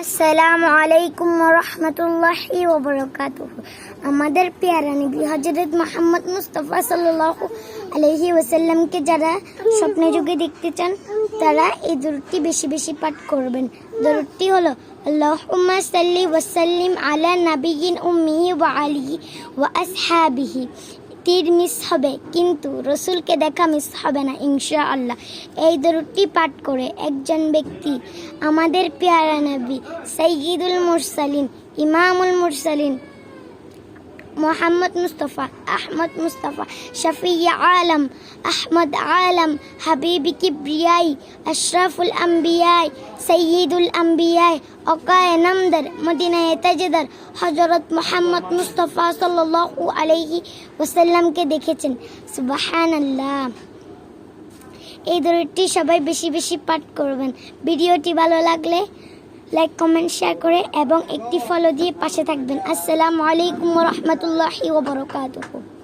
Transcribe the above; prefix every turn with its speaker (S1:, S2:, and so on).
S1: আসসালামু আলাইকুম ওয়া রাহমাতুল্লাহি ওয়া বারাকাতুহু। আমাদের প্যারা নবী হযরত মুহাম্মদ মুস্তাফা সাল্লাল্লাহু আলাইহি ওয়াসাল্লামকে যারা স্বপ্নে যুগে দেখতে চান তারা এই দরুদটি বেশি বেশি পাঠ করবেন। দরুদটি হলো আল্লাহুম্মা সাল্লি ওয়া সাল্লিম আলা নাবিয়িন উম্মিহি ওয়া আলিহি ওয়া আসহাবিহি। তীর মিস হবে কিন্তু রসুলকে দেখা মিস হবে না ইনশাআল্লাহ। এই দরুদটি পাঠ করে একজন ব্যক্তি আমাদের পেয়ারা নবী সাইয়্যিদুল মুরসালিন ইমামুল মুরসালিন মোহাম্মদ মুস্তাফা আহমদ মুস্তাফা শফি আলম আহমদ আলম হাবিবি কিবরিয়াই আশরাফুল আম্বিয়াই সৈয়দুল আম্বিয়াই অকায়ে নামদার মদিনায়ে তাজদার হযরত মুহাম্মদ মুস্তাফা সাল্লাল্লাহু আলাইহি ওয়াসাল্লামকে দেখেছেন। সুবহানাল্লাহ। এই দরুদটি সবাই বেশি বেশি পাঠ করবেন। ভিডিওটি ভালো লাগলে লাইক কমেন্ট শেয়ার করে এবং একটি ফলো দিয়ে পাশে থাকবেন। আসসালামু আলাইকুম ওয়া রাহমাতুল্লাহি ওয়া বারাকাতুহু।